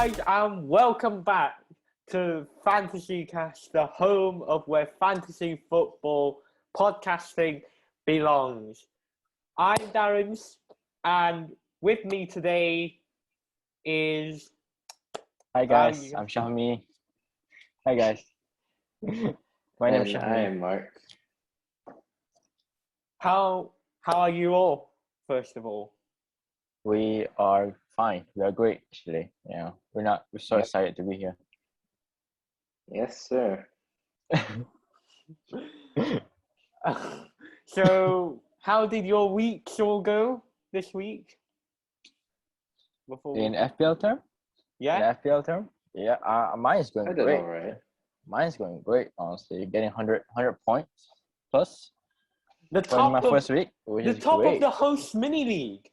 guys, and welcome back to FantasyCast, the home of where fantasy football podcasting belongs. I'm Darren's, and with me today is... Hi guys, I'm Shami. Hi guys. My name is And Shami. I am Mark. How are you all, first of all? We are fine. We are great actually. We're so excited to be here. Yes, sir. So, how did your weeks all go this week? In FPL term? Yeah. In FPL term? Yeah, mine is going I did great. all right. Mine's going great, honestly. Getting 100 points plus. The For top my of first week, which the is top great. of the host mini league.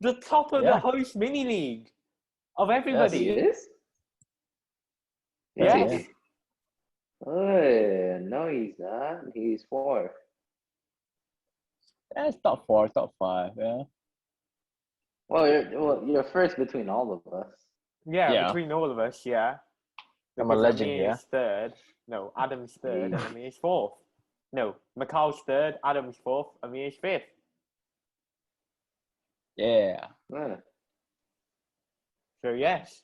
The top of the host mini league of everybody. He is? Yes. Is he? Oh, no, he's not. He's fourth. Yeah, it's top 4, top 5, yeah. Well, you're first between all of us. Yeah, between all of us, yeah. I'm a legend Amir here. is third. No, Adam's third and Amir's fourth. No, Macau's third, Adam's fourth, Amir's fifth. Yeah. Yeah. So yes,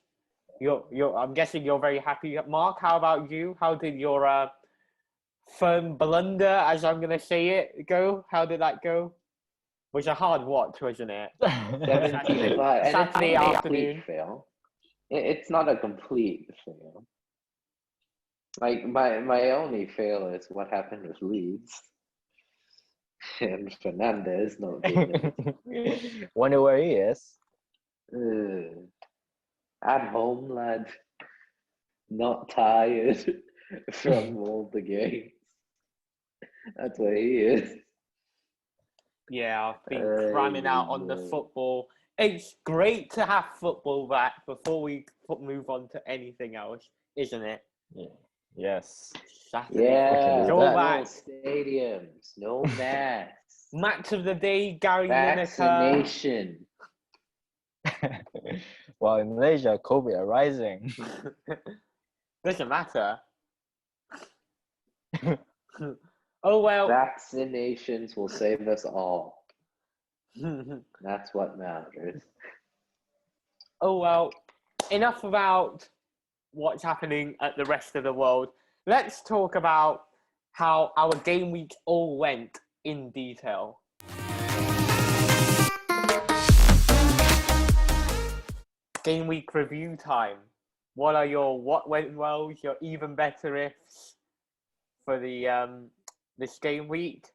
you're. I'm guessing you're very happy. Mark, how about you? How did your firm blunder, as I'm gonna say it, go? How did that go? It was a hard watch, wasn't it? 75. And Saturday it's not a afternoon. complete fail. It's not a complete fail. Like, my only fail is what happened with Leeds. And Fernandez, no goodness. Wonder where he is. At home, lad. Not tired from all the games. That's where he is. Yeah, I've been cramming out on the football. It's great to have football back before we move on to anything else, isn't it? Yeah. Yes. Saturday. Yeah, Go no back. stadiums, no masks. Match of the day, Gary Lineker. Vaccination. Well, in Malaysia, COVID are rising. Doesn't matter. Oh well. Vaccinations will save us all. That's what matters. Oh well. Enough about what's happening at the rest of the world. Let's talk about how our game week all went in detail. Game week review time. What are your what went well, your even better ifs for the this game week?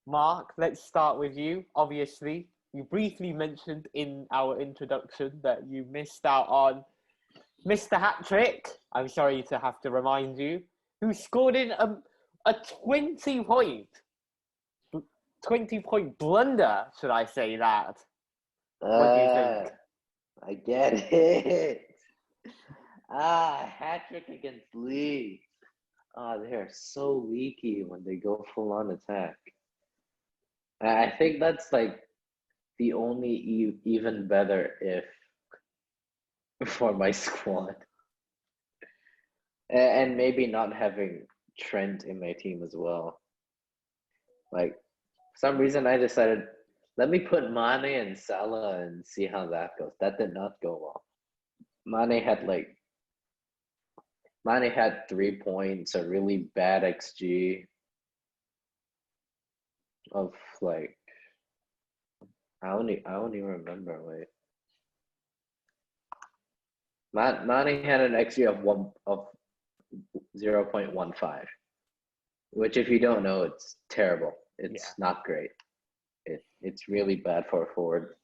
Mark, let's start with you. Obviously, you briefly mentioned in our introduction that you missed out on Mr. Hat-Trick. I'm sorry to have to remind you, who scored in a 20-point blunder, should I say that? What do you think? I get it. Hat-trick against Leeds. They're so leaky when they go full-on attack. I think that's like the only even better if for my squad. And maybe not having Trent in my team as well. Like, for some reason I decided, let me put Mane and Salah and see how that goes. That did not go well. Mane had 3 points, a really bad XG of like, I don't even remember. Wait, Mane had an XG of 0.15, which, if you don't know, it's terrible. It's not great. It's really bad for a forward.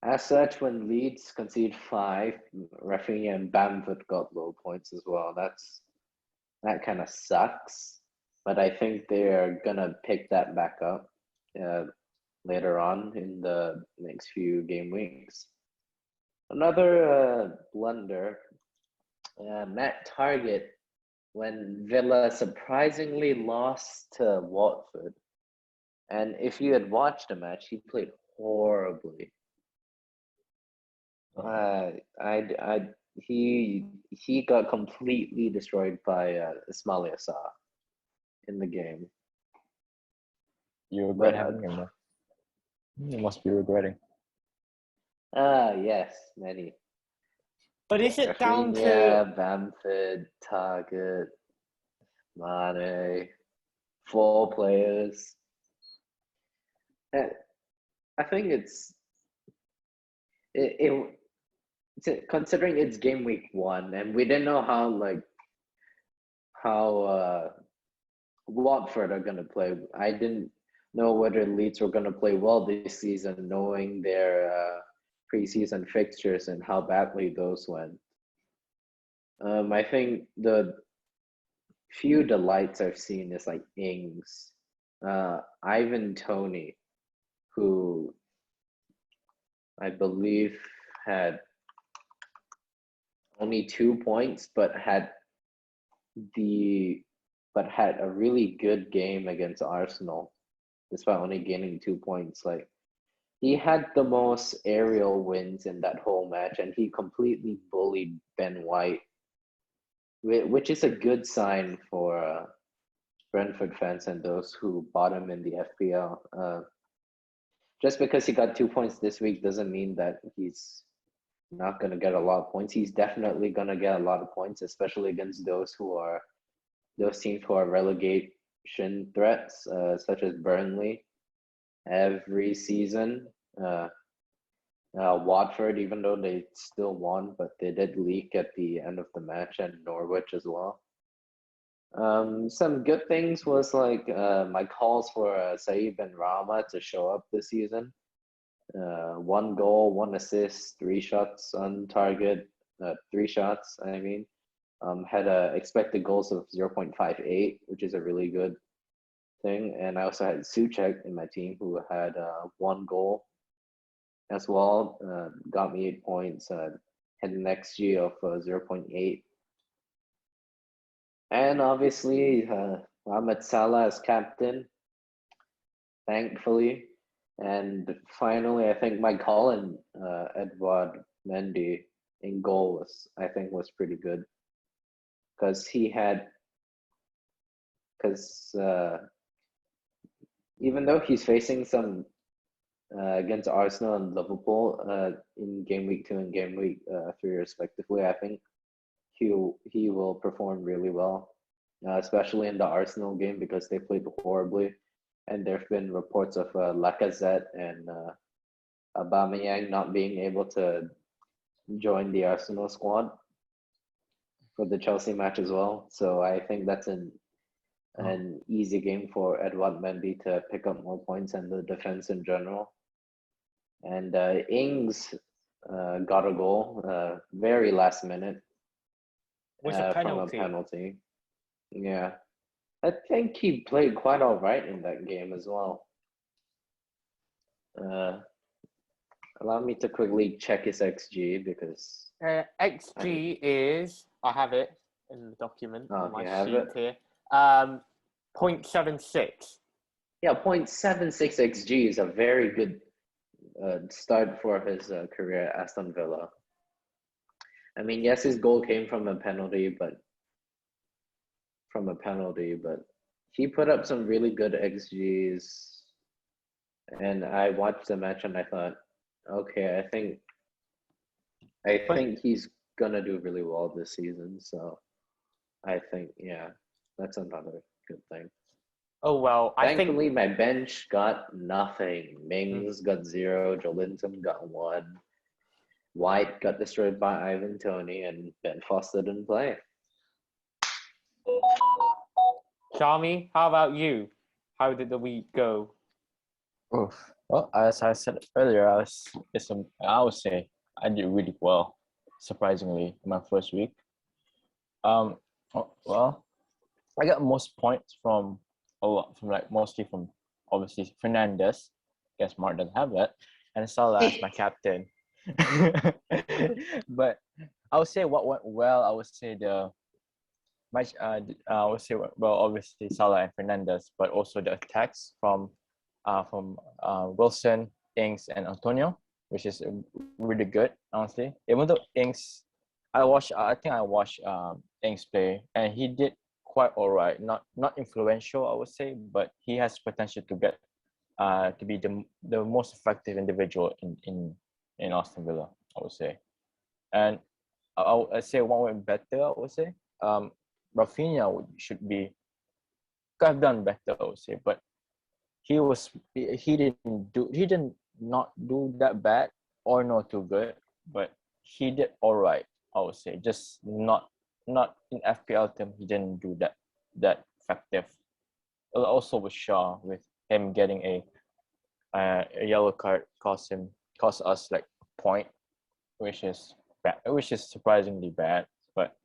As such, when Leeds concede 5, Rafinha and Bamford got low points as well. That kind of sucks, but I think they're gonna pick that back up later on in the next few game weeks. Another blunder, Matt Target, when Villa surprisingly lost to Watford. And if you had watched the match, he played horribly. He got completely destroyed by Ismail Assar in the game. You regret having him, though. You must be regretting. Yes, many. But is it down to Bamford, Target, Mane, 4 players? I think considering it's game week 1, and we didn't know how Watford are gonna play. I didn't know whether Leeds were gonna play well this season, knowing their preseason fixtures and how badly those went. I think the few delights I've seen is like Ings, Ivan Toney, who I believe had only 2 points, but had a really good game against Arsenal, despite only gaining 2 points. Like, he had the most aerial wins in that whole match, and he completely bullied Ben White, which is a good sign for Brentford fans and those who bought him in the FPL. Just because he got 2 points this week doesn't mean that he's not going to get a lot of points. He's definitely going to get a lot of points, especially against those teams who are relegation threats, such as Burnley every season. Watford, even though they still won, but they did leak at the end of the match, and Norwich as well. Some good things was like my calls for Saeed Ben Rama to show up this season. 1 goal, 1 assist, 3 shots on target. 3 shots, I mean. Had expected goals of 0.58, which is a really good thing. And I also had Suchek in my team, who had 1 goal as well. Got me 8 points. Had an XG of 0.8. And obviously, Mohamed Salah as captain, thankfully. And finally, I think my call in Edouard Mendy in goal was pretty good. Because even though he's facing some against Arsenal and Liverpool in game week 2 and game week 3 respectively, I think he will perform really well, especially in the Arsenal game, because they played horribly, and there have been reports of Lacazette and Aubameyang not being able to join the Arsenal squad for the Chelsea match as well. So I think that's an easy game for Edouard Mendy to pick up more points, and the defense in general. And Ings got a goal very last minute. Was a penalty. From a penalty. Yeah. I think he played quite all right in that game as well. Allow me to quickly check his XG, because XG is, I have it in the document on my sheet here. 0.76. Yeah, 0.76 XG is a very good start for his career at Aston Villa. I mean, yes, his goal came from a penalty, but he put up some really good XGs. And I watched the match and I thought, okay, I think he's gonna do really well this season. So I think, yeah, that's another good thing. Oh well, thankfully my bench got nothing. Mings got 0, Jolinton got 1. White got destroyed by Ivan Toney, and Ben Foster didn't play. Shami, how about you? How did the week go? Oof. Well, as I said earlier, I would say I did really well, surprisingly, in my first week. Well, I got most points mostly from obviously Fernandes. Guess Mark doesn't have that, and Salah as my captain. But I would say what went well. I would say obviously Salah and Fernandes, but also the attacks from Wilson, Ings, and Antonio. which is really good, honestly. Even though Ings, I think I watched Ings play, and he did quite alright. Not influential, I would say, but he has potential to get to be the most effective individual in Aston Villa, I would say. And I'd say one way better, I would say. Rafinha should be could have done better, I would say, but he didn't not do that bad or not too good, but he did all right, I would say. Just not in FPL term, he didn't do that effective. Also with Shaw, with him getting a yellow card cost us like a point, which is bad, which is surprisingly bad. But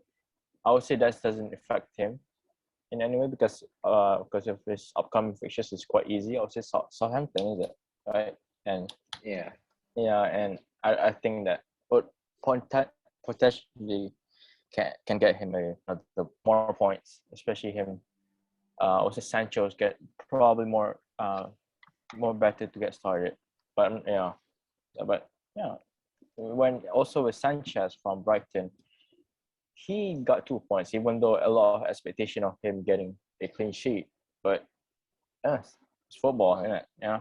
I would say that doesn't affect him in any way because of his upcoming fixtures is quite easy. I would say Southampton, is it right? And Yeah. and I think that would potentially can get him the more points, especially him. Also Sancho's get probably more better to get started, but yeah, when also with Sanchez from Brighton, he got 2 points, even though a lot of expectation of him getting a clean sheet. But it's football, isn't it? Yeah,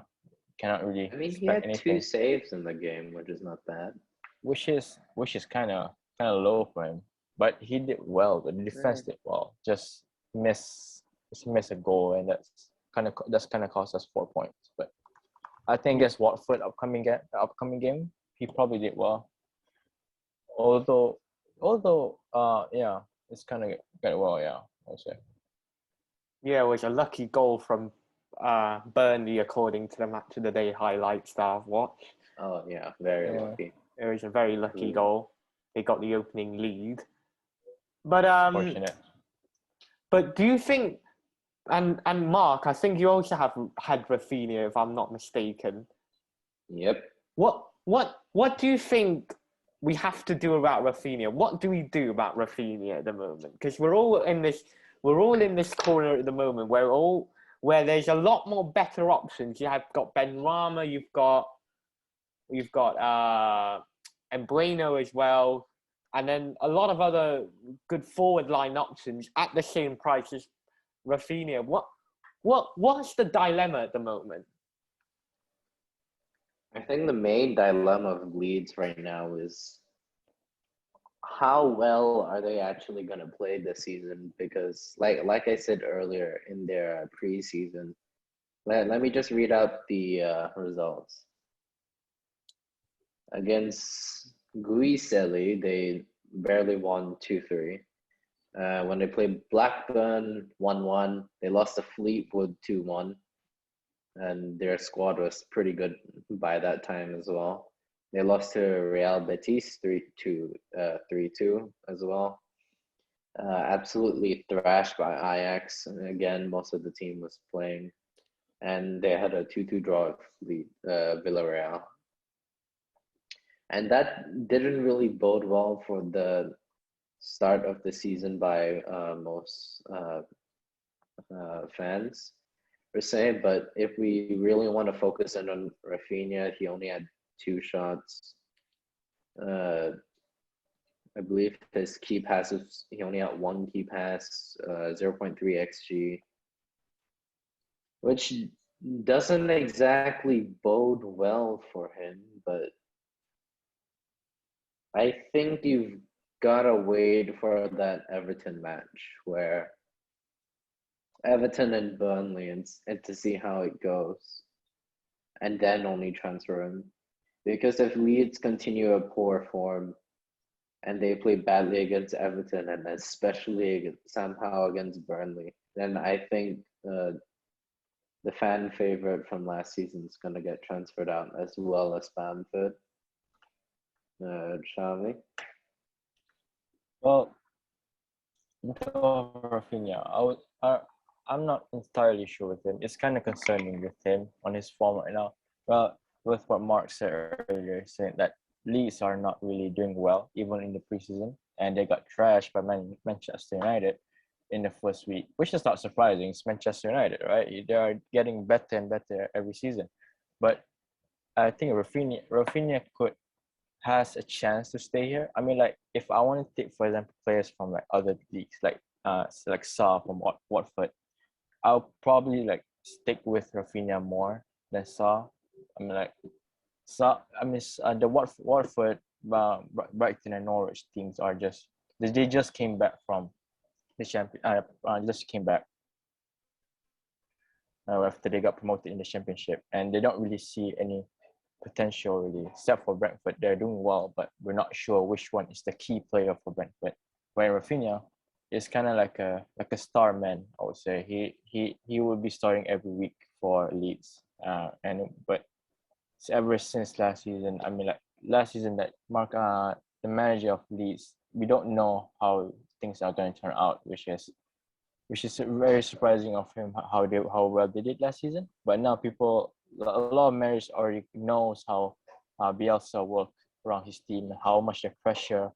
cannot really I mean, he expect had anything. 2 saves in the game, which is not bad. Which is kind of low for him. But he did well. The defense did well. Just miss a goal, and that's kind of cost us 4 points. But I think against Watford upcoming game, he probably did well. Although yeah, it's kind of get well, yeah, I'll say. Yeah, it was a lucky goal from Burnley, according to the Match of the Day highlights that I've watched. Oh yeah, very Yeah. lucky. It was a very lucky goal. They got the opening lead. But Fortunate. But do you think, and Mark, I think you also have had Rafinha, if I'm not mistaken. Yep. What do you think we have to do about Rafinha? What do we do about Rafinha at the moment? Because we're all in this corner at the moment where there's a lot more better options. You have got Benrahma, you've got Embueno as well, and then a lot of other good forward line options at the same price as Rafinha. What's the dilemma at the moment? I think the main dilemma of Leeds right now is how well are they actually going to play this season? Because like I said earlier in their preseason, let me just read out the results. Against Guiseli, they barely won 2-3. When they played Blackburn 1-1, they lost to Fleetwood 2-1. And their squad was pretty good by that time as well. They lost to Real Betis 3-2 as well. Absolutely thrashed by Ajax. And again, most of the team was playing. And they had a 2-2 draw with Villarreal. And that didn't really bode well for the start of the season by most fans, per se. But if we really want to focus in on Rafinha, he only had 2 shots. I believe his key passes, he only had 1 key pass, 0.3 XG, which doesn't exactly bode well for him. But I think you've got to wait for that Everton match where Everton and Burnley and to see how it goes, and then only transfer him. Because if Leeds continue a poor form and they play badly against Everton and especially somehow against Burnley, then I think the fan favorite from last season is going to get transferred out, as well as Bamford. Charlie? Well, in terms of Rafinha, I'm not entirely sure with him. It's kind of concerning with him on his form right now. Well, with what Mark said earlier, saying that Leeds are not really doing well, even in the preseason, and they got trashed by Manchester United in the first week, which is not surprising. It's Manchester United, right? They are getting better and better every season. But I think Rafinha has a chance to stay here. I mean, like if I want to take, for example, players from like other leagues, like Saw from Watford, I'll probably like stick with Rafinha more than Saw. I mean, like Saw. I mean, the Watford, Brighton, and Norwich teams are they just came back from the champion. Just came back after they got promoted in the championship, and they don't really see any potential really, except for Brentford. They're doing well, but we're not sure which one is the key player for Brentford. Where Rafinha is kind of like a star man, I would say. He will be starting every week for Leeds. But ever since last season, I mean, like last season that the manager of Leeds, we don't know how things are going to turn out, which is very surprising of him how well they did last season. But now a lot of managers already knows how Bielsa work around his team, how much the pressure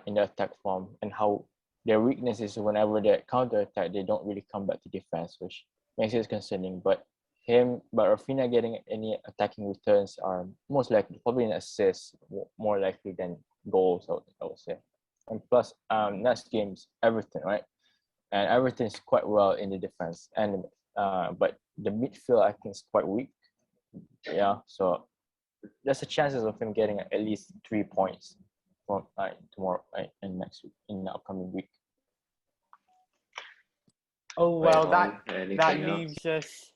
in the attack form, and how their weakness is whenever they counter attack, they don't really come back to defense, which makes it concerning. But Rafinha getting any attacking returns are most likely probably an assist more likely than goals, I would say. And plus, next game's Everton, right? And Everton is quite well in the defense, and but the midfield I think is quite weak. Yeah, so there's a chances of him getting at least 3 points from tomorrow, and next week, in the upcoming week. Oh well, that Anything leaves us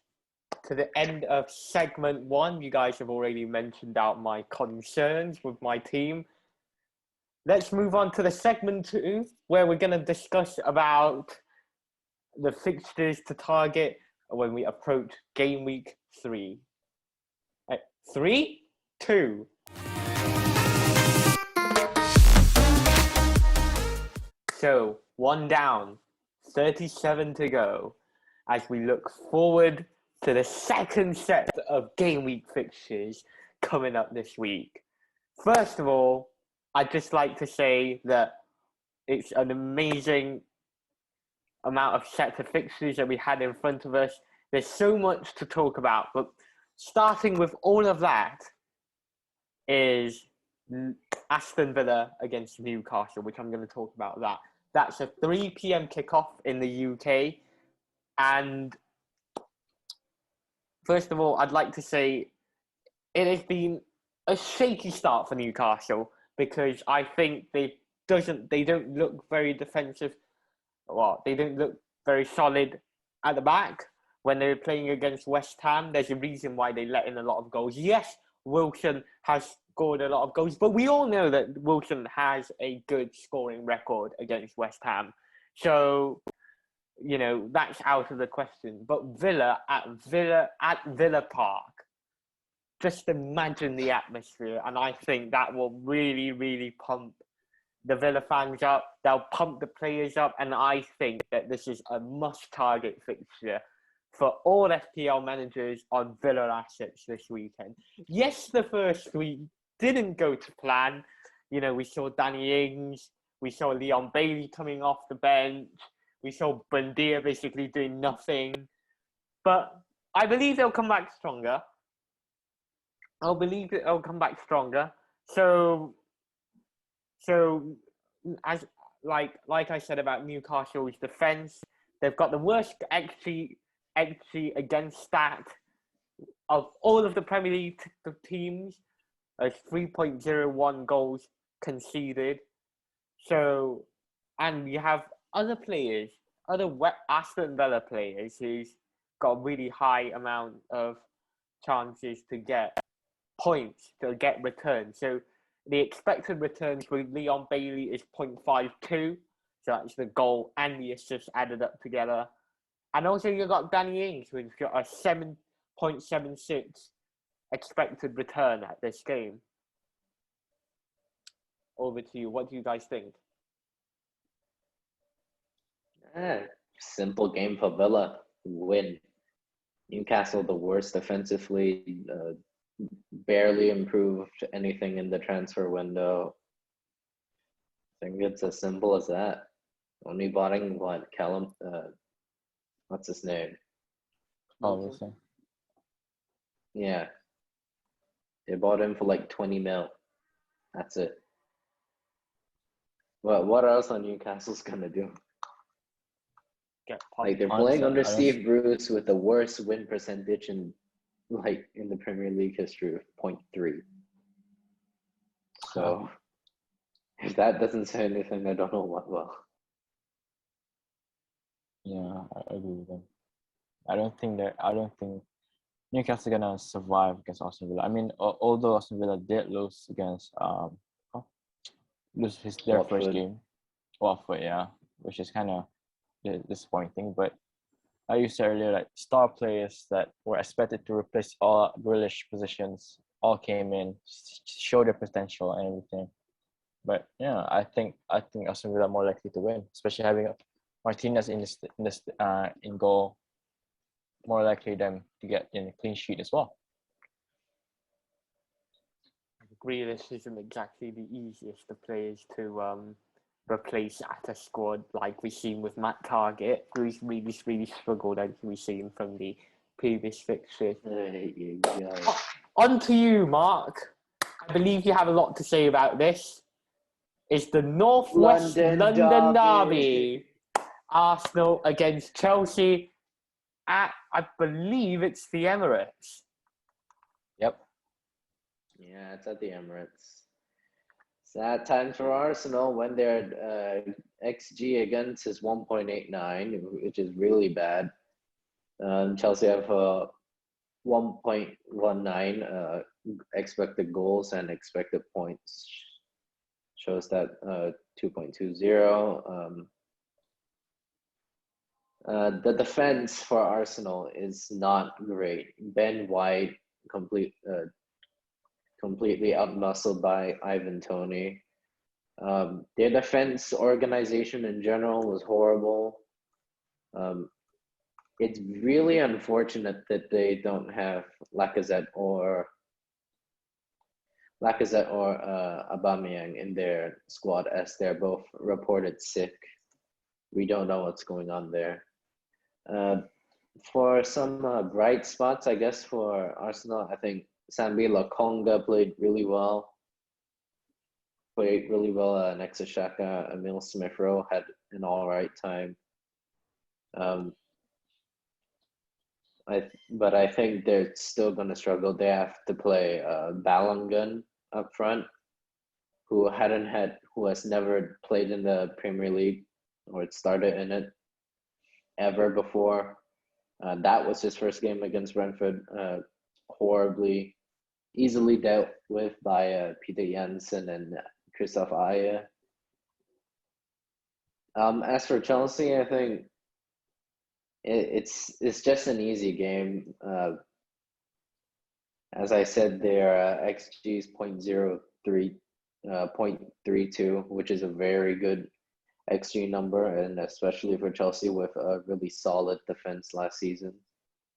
to the end of segment 1. You guys have already mentioned out my concerns with my team. Let's move on to the segment 2, where we're going to discuss about the fixtures to target when we approach game week 3. 3, 2. So 1 down, 37 to go, as we look forward to the second set of game week fixtures coming up this week. First of all, I'd just like to say that it's an amazing amount of set of fixtures that we had in front of us. There's so much to talk about, but starting with all of that is Aston Villa against Newcastle, which I'm going to talk about that. That's a 3 p.m. kickoff in the UK. And first of all, I'd like to say it has been a shaky start for Newcastle, because I think they don't look very defensive. Well, they don't look very solid at the back. When they were playing against West Ham, there's a reason why they let in a lot of goals. Yes, Wilson has scored a lot of goals, but we all know that Wilson has a good scoring record against West Ham. So, that's out of the question. But Villa at Villa Park, just imagine the atmosphere, and I think that will really, really pump the Villa fans up. They'll pump the players up, and I think that this is a must-target fixture for all FPL managers on Villa assets this weekend. Yes, the first week didn't go to plan. We saw Danny Ings, we saw Leon Bailey coming off the bench, we saw Bundia basically doing nothing. But I believe they'll come back stronger. So as like I said about Newcastle's defense, they've got the worst XG against stat of all of the Premier League teams. 3.01 goals conceded. So, and you have other Aston Villa players who's got a really high amount of chances to get points, to get returns. So the expected returns with Leon Bailey is 0.52. So that's the goal and the assist added up together. And also you've got Danny Ings, who's got a 7.76 expected return at this game. Over to you. What do you guys think? Simple game for Villa. Win. Newcastle, the worst defensively, barely improved anything in the transfer window. I think it's as simple as that. Only botting Callum, what's his name? Wilson. Yeah. They bought him for like 20 mil. That's it. What else are Newcastle's gonna do? Get Like they're Honestly, playing under I don't- Steve Bruce with the worst win percentage in the Premier League history of 0.3. So if that doesn't say anything, I don't know what will. Yeah, I agree with them. I don't think Newcastle gonna survive against Aston Villa. I mean, although Aston Villa did lose against their first Watford. game, Watford, yeah, which is kind of disappointing. But like you said earlier, like star players that were expected to replace all Grealish positions all came in, show their potential and everything. But yeah, I think Aston Villa are more likely to win, especially having Martinez in goal. More likely them to get in a clean sheet as well. Grealish isn't exactly the easiest of players to replace at a squad like we've seen with Matt Target, who's really struggled, as we've seen from the previous fixtures. On to you, Mark. I believe you have a lot to say about this. It's the Northwest London Derby. Arsenal against Chelsea at, I believe it's the Emirates. Yep. Yeah, it's at the Emirates. Sad times for Arsenal when their XG against is 1.89, which is really bad. Chelsea have 1.19 expected goals and expected points. Shows that 2.20. The defense for Arsenal is not great. Ben White completely outmuscled by Ivan Toney. Their defense organization in general was horrible. It's really unfortunate that they don't have Lacazette or Aubameyang in their squad, as they're both reported sick. We don't know what's going on there. For some bright spots, I guess, for Arsenal, I think Sambi Lokonga played really well. Next to Xhaka, Emil Smith-Rowe had an all right time. But I think they're still going to struggle. They have to play Balogun up front, who has never played in the Premier League or started in it ever before. That was his first game against Brentford. Easily dealt with by Peter Janssen and Christoph Ayer. As for Chelsea, I think it's just an easy game. As I said, their XG is 0.32, which is a very good XG number, and especially for Chelsea with a really solid defense last season.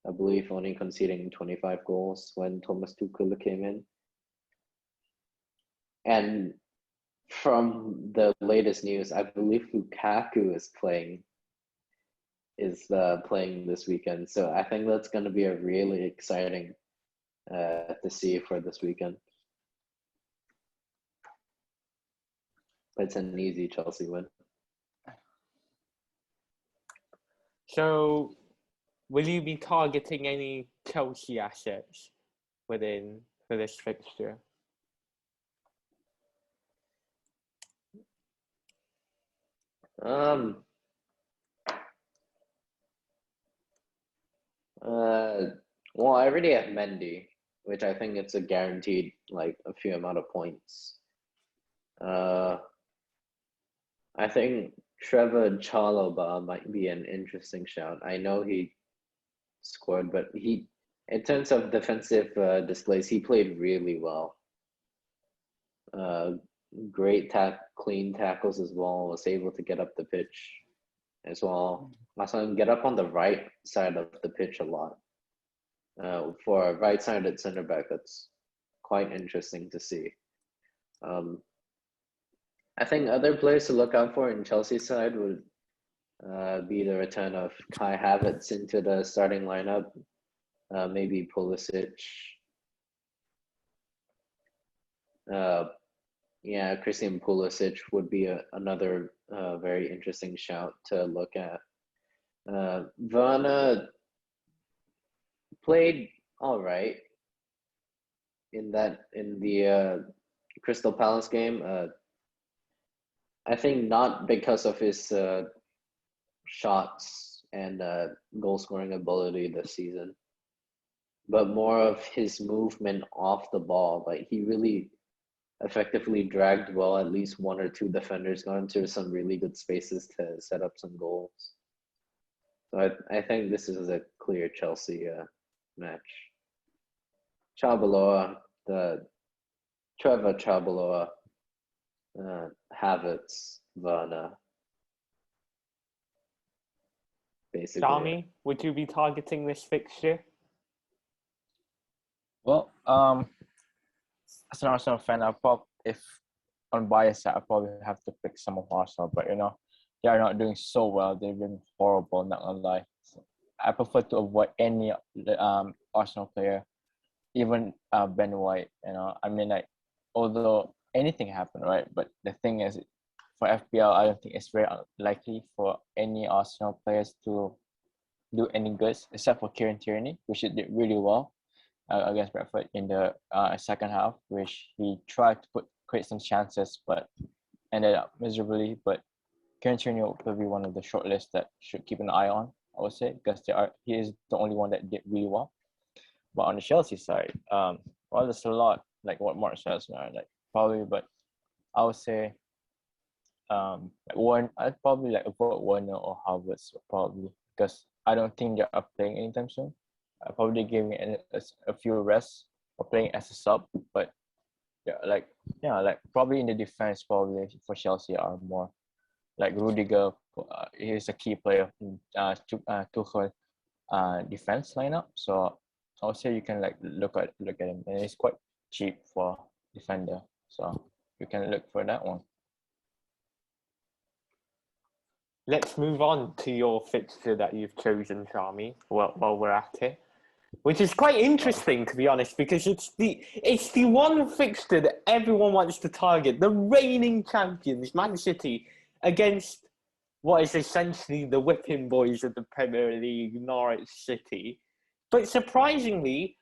I believe only conceding 25 goals when Thomas Tuchel came in. And from the latest news, I believe Lukaku is playing this weekend. So I think that's going to be a really exciting to see for this weekend. It's an easy Chelsea win. So, will you be targeting any Chelsea assets for this fixture? Well, I already have Mendy, which I think it's a guaranteed a few amount of points. I think Trevor Chalobah might be an interesting shout. I know he scored, but in terms of defensive displays, he played really well. Great clean tackles as well. Was able to get up the pitch as well. I saw him get up on the right side of the pitch a lot. For a right-sided center back, that's quite interesting to see. I think other players to look out for in Chelsea's side would be the return of Kai Havertz into the starting lineup. Maybe Pulisic. Yeah, Christian Pulisic would be another very interesting shout to look at. Werner played all right in the Crystal Palace game. I think not because of his shots and goal scoring ability this season, but more of his movement off the ball. Like he really effectively dragged well at least one or two defenders, got into some really good spaces to set up some goals. So I think this is a clear Chelsea match. Chabaloa, the Trevor Chabaloa, Havertz, Werner. Basically. Shami, would you be targeting this fixture? Well, as an Arsenal fan, if on bias side, I probably have to pick some of Arsenal, but they are not doing so well. They've been horrible, not gonna lie. So I prefer to avoid any Arsenal player, even Ben White. I mean, like, although anything happened, right? But the thing is, for FPL, I don't think it's very unlikely for any Arsenal players to do any goods, except for Kieran Tierney, which he did really well against Brentford in the second half, which he tried to create some chances, but ended up miserably. But Kieran Tierney will be one of the short list that should keep an eye on, I would say, because he is the only one that did really well. But on the Chelsea side, well, there's a lot, like what Mark says, like probably, but I would say, I'd probably like avoid Werner or Havertz probably, because I don't think they are playing anytime soon. I probably giving a few rests or playing as a sub, but like probably in the defense, probably for Chelsea are more like Rudiger. He's a key player in Tuchel defense lineup. So I would say you can like look at him, and it's quite cheap for defender. So you can look for that one. Let's move on to your fixture that you've chosen, Shami, while we're at it. Which is quite interesting, to be honest, because it's the one fixture that everyone wants to target. The reigning champions, Man City, against what is essentially the whipping boys of the Premier League, Norwich City. But surprisingly,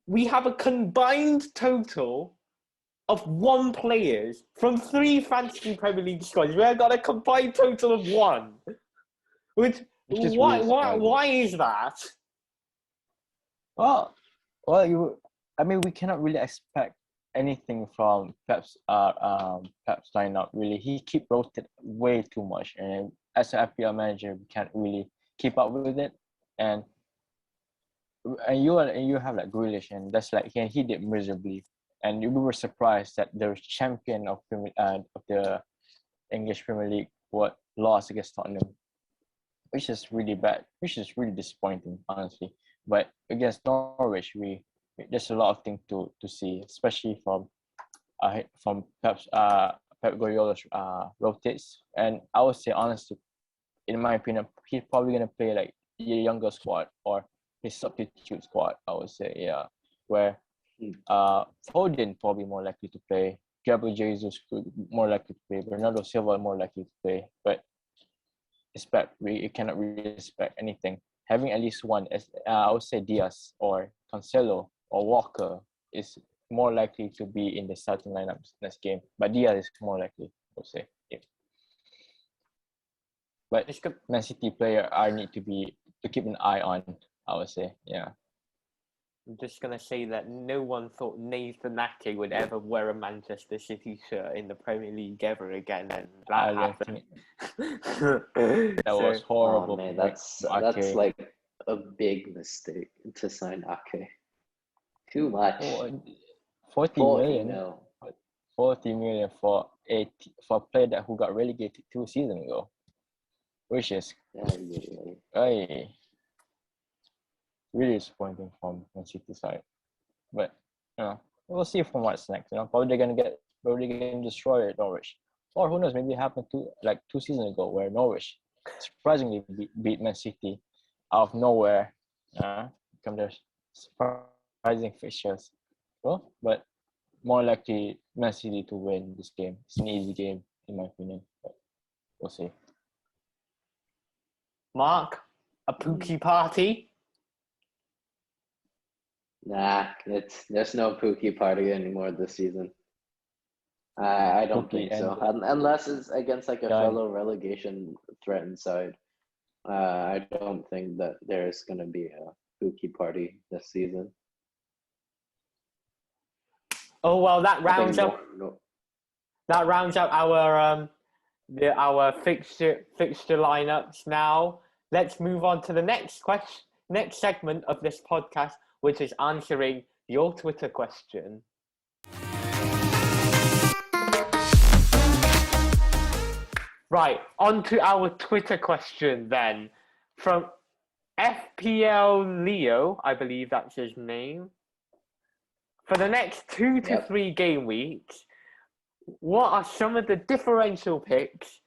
we have a combined total of 1 players from 3 fantasy Premier League squads. We have got a combined total of 1. Why is that? Well, I mean, we cannot really expect anything from Pep's lineup. Really, he keep rotating way too much, and as an FPL manager, we can't really keep up with it. And you have like Grealish, and that's like he did miserably, and we were surprised that the champion of the English Premier League lost against Tottenham, which is really bad, which is really disappointing, honestly. But against Norwich, there's a lot of things to see, especially from Pep Guardiola's rotates. And I would say, honestly, in my opinion, he's probably gonna play like the younger squad or his substitute squad. I would say, yeah, where Foden probably more likely to play, Gabriel Jesus more likely to play, Bernardo Silva more likely to play, but we cannot really expect anything. Having at least one, I would say Diaz or Cancelo or Walker is more likely to be in the starting lineups next game. But Diaz is more likely, I would say. Yeah. But Man City player I need to keep an eye on, I would say. Yeah. I'm just going to say that no one thought Nathan Ake would ever wear a Manchester City shirt in the Premier League ever again, and that happened. That was horrible. Oh man, that's like a big mistake to sign Ake. Too much. 40 million. No. 40 million for a player who got relegated 2 seasons ago, which is really disappointing from Man City side. But we'll see from what's next. Probably they're gonna destroy Norwich, or who knows? Maybe it happened 2 seasons ago where Norwich surprisingly beat Man City out of nowhere. Come their surprising fixtures. Well, but more likely Man City to win this game. It's an easy game, in my opinion. But we'll see. Mark, a Pookie party? Nah, there's no Pookie party anymore this season. I don't Pookie think so. and Unless it's against like a Yeah. fellow relegation threatened side. I don't think that there's gonna be a Pookie party this season. Oh well, that I think rounds up our fixture lineups. Now let's move on to the next segment of this podcast, which is answering your Twitter question. Right, on to our Twitter question then. From FPL Leo, I believe that's his name. For the next 2 to 3 game weeks, what are some of the differential picks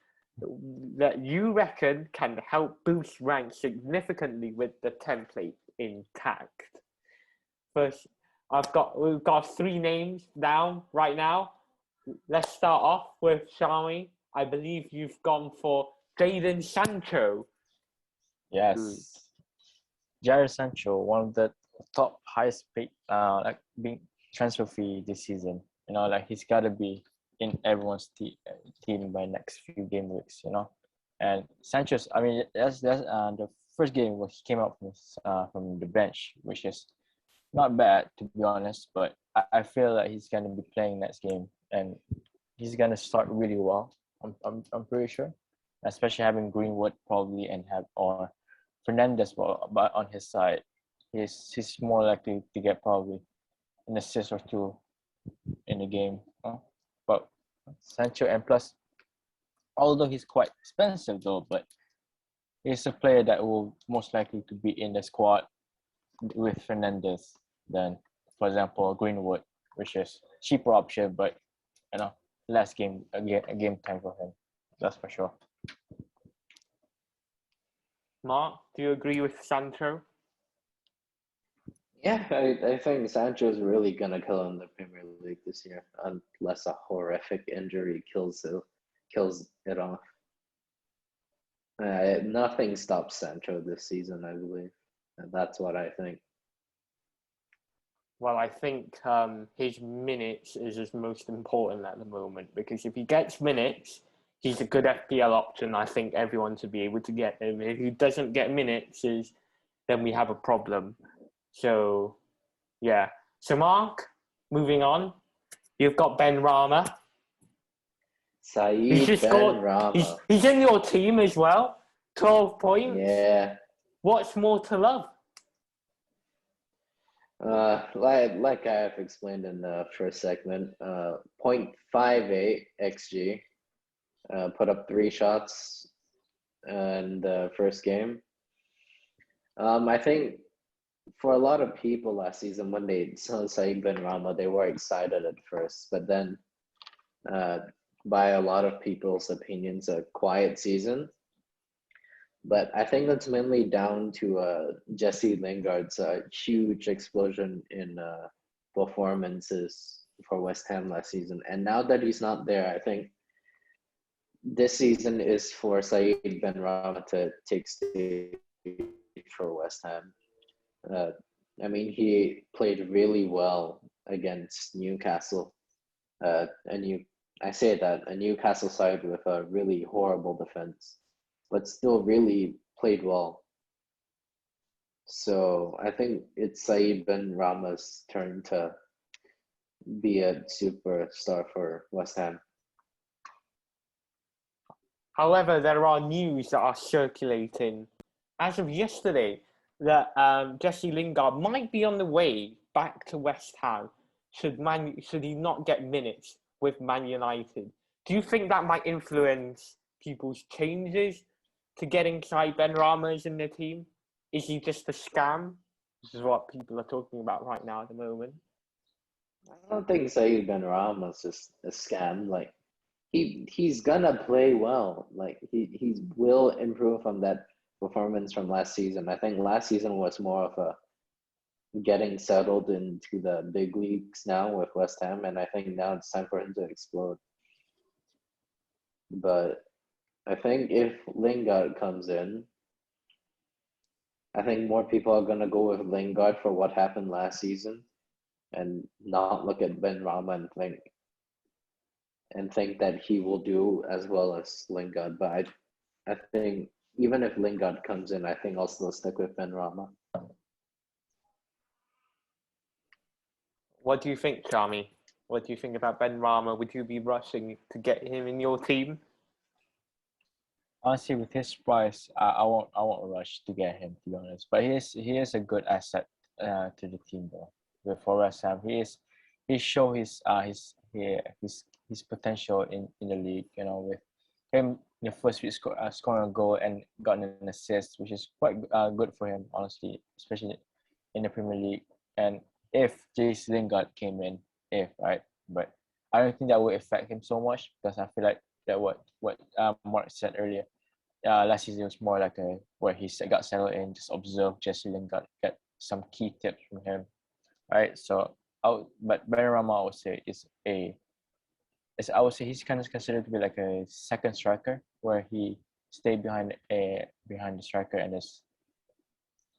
that you reckon can help boost rank significantly with the template intact? First, we've got 3 names down right now. Let's start off with Shami. I believe you've gone for Jadon Sancho. Yes. Jared Sancho, one of the top highest paid being transfer fee this season. He's gotta be in everyone's team by next few game weeks, And Sancho's, that's the first game where he came out from the bench, which is not bad to be honest, but I feel like he's gonna be playing next game and he's gonna start really well. I'm pretty sure, especially having Greenwood probably or Fernandes, but on his side, he's more likely to get probably an assist or 2 in the game. But Sancho, and plus, although he's quite expensive though, but he's a player that will most likely to be in the squad with Fernandes than, for example, Greenwood, which is cheaper option, but last game a game time for him. That's for sure. Mark, do you agree with Sancho? Yeah, I think Sancho's really gonna kill in the Premier League this year, unless a horrific injury kills it off. Nothing stops Sancho this season, I believe, and that's what I think. Well, I think his minutes is his most important at the moment, because if he gets minutes, he's a good FPL option. I think everyone should be able to get him. If he doesn't get minutes, then we have a problem. So, yeah. So, Mark, moving on, you've got Ben Rama. Saeed Ben Rama. He's in your team as well. 12 points. Yeah. What's more to love? Like I have explained in the first segment, 0.58 XG, put up 3 shots in the first game. I think for a lot of people last season, when they saw Saeed Ben Rama, they were excited at first, but then by a lot of people's opinions, a quiet season. But I think that's mainly down to Jesse Lingard's huge explosion in performances for West Ham last season. And now that he's not there, I think this season is for Saeed Ben Rama to take stage for West Ham. He played really well against Newcastle. A Newcastle side with a really horrible defense, but still really played well. So I think it's Saeed Ben Rama's turn to be a superstar for West Ham. However, there are news that are circulating as of yesterday that Jesse Lingard might be on the way back to West Ham should he not get minutes with Man United. Do you think that might influence people's changes to getting Saeed Ben Rama in their team? Is he just a scam? This is what people are talking about right now at the moment. I don't think Saeed Ben Rama is just a scam. Like he's gonna play well. Like he will improve from that performance from last season. I think last season was more of getting settled into the big leagues now with West Ham, and I think now it's time for him to explode. But I think if Lingard comes in, I think more people are gonna go with Lingard for what happened last season, and not look at Ben Rama and think that he will do as well as Lingard. But I think even if Lingard comes in, I think I'll still stick with Ben Rama. What do you think, Charmy? What do you think about Ben Rama? Would you be rushing to get him in your team? Honestly, with his price, I won't rush to get him, to be honest. But he is a good asset to the team though. With West Ham, he show his potential in the league. You know, with him in the first week scoring a goal and gotten an assist, which is quite good for him, honestly, especially in the Premier League. And if Jace Lingard came in, right, but I don't think that would affect him so much because I feel like that what Mark said earlier. Last season was more like where he got settled in, just observe Jesse Lingard, get some key tips from him, right? So, but Benrahma I would say I would say he's kind of considered to be like a second striker where he stay behind the striker and just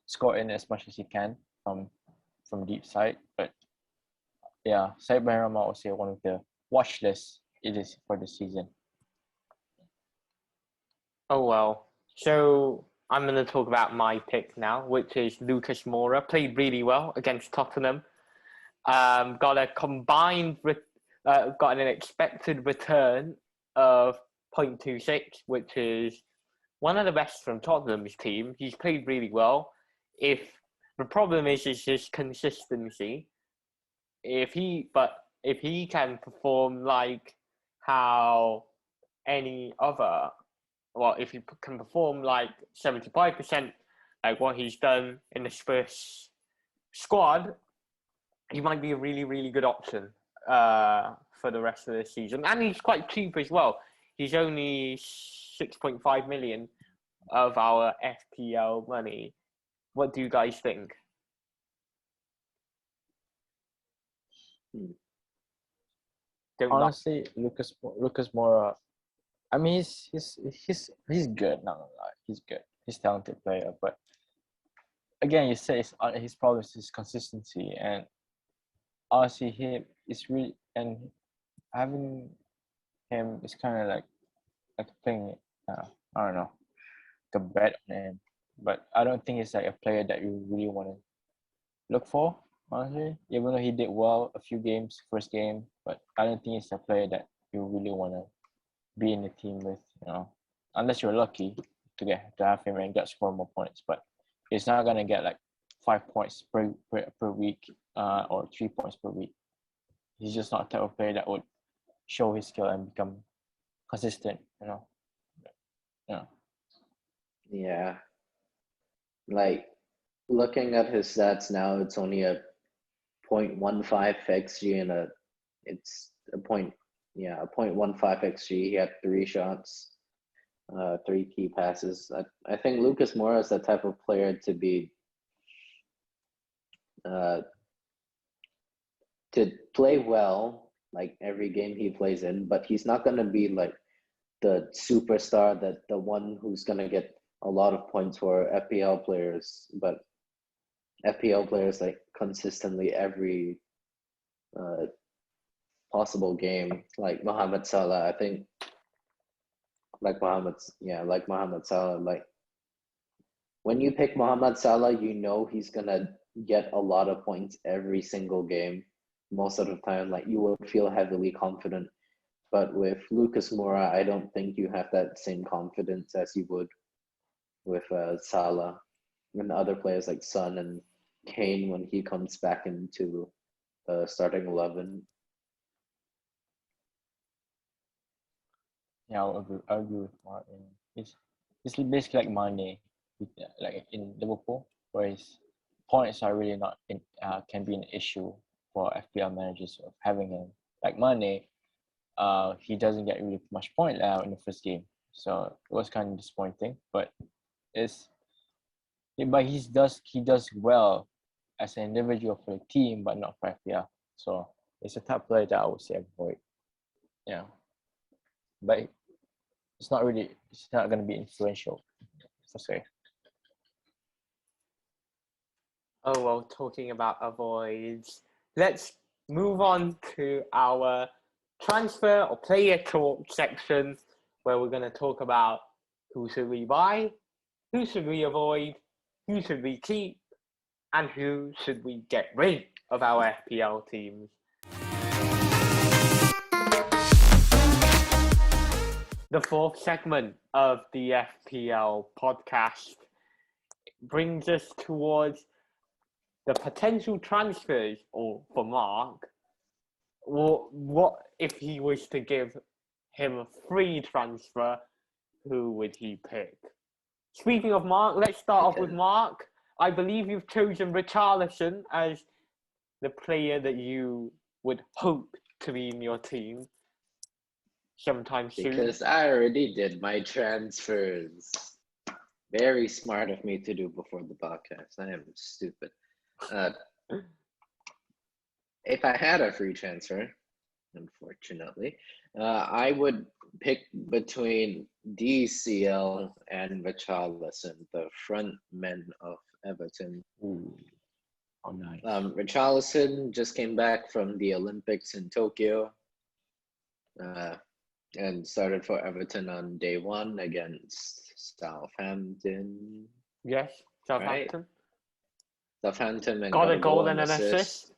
score in as much as he can from deep side. But yeah, Said Benrahma I would say one of the watch lists it is for the season. Oh, well. So I'm going to talk about my pick now, which is Lucas Moura. Played really well against Tottenham. Got an expected return of 0.26, which is one of the best from Tottenham's team. He's played really well. If the problem is his consistency, if he can perform like how any other, well, if he can perform like 75%, like what he's done in the Spurs squad, he might be a really, really good option for the rest of the season. And he's quite cheap as well. He's only 6.5 million of our FPL money. What do you guys think? Honestly, Lucas Moura, I mean, he's good. Not gonna lie, he's good. He's a talented player, but again, you say his problem is his consistency, and honestly, having him is kind of like playing. I don't know, the bet on him, but I don't think it's like a player that you really want to look for. Honestly, even though he did well a few games, first game, but I don't think it's a player that you really want to be in the team with, unless you're lucky to have him and get score more points. But he's not gonna get like 5 points per week, or 3 points per week. He's just not the type of player that would show his skill and become consistent. Yeah. Like looking at his stats now, it's only a 0.15 XG and it's a 0.15 XG. He had 3 shots, 3 key passes. I think Lucas Moura is the type of player to be to play well like every game he plays in, but he's not gonna be like the superstar, that the one who's gonna get a lot of points for FPL players. But FPL players like consistently every possible game, like Mohamed Salah. I think like Mohamed Salah. Like when you pick Mohamed Salah, you know he's gonna get a lot of points every single game. Most of the time, like you will feel heavily confident. But with Lucas Moura, I don't think you have that same confidence as you would with Salah and other players like Son and Kane when he comes back into starting 11. Yeah, I agree with Martin. It's basically like Mane, like in Liverpool, where his points are really not can be an issue for FPL managers of having him. Like Mane, he doesn't get really much point now in the first game, so it was kind of disappointing. But he does well as an individual for the team, but not for FPL. So it's a type of player that I would say avoid. Yeah, but it's not going to be influential, per se. Oh, well, talking about avoids, let's move on to our transfer or player talk section, where we're going to talk about who should we buy, who should we avoid, who should we keep, and who should we get rid of our FPL teams. The fourth segment of the FPL podcast brings us towards the potential transfers, or for Mark, what if he was to give him a free transfer, who would he pick? Speaking of Mark, let's start off with Mark. I believe you've chosen Richarlison as the player that you would hope to be in your team sometime soon. Because I already did my transfers. Very smart of me to do before the podcast. I am stupid. If I had a free transfer, unfortunately, I would pick between DCL and Richarlison, the front men of Everton. Ooh, oh nice. Richarlison just came back from the Olympics in Tokyo and started for Everton on day one against Southampton. Yes, Southampton. Right? Southampton and Got a goal and an assist.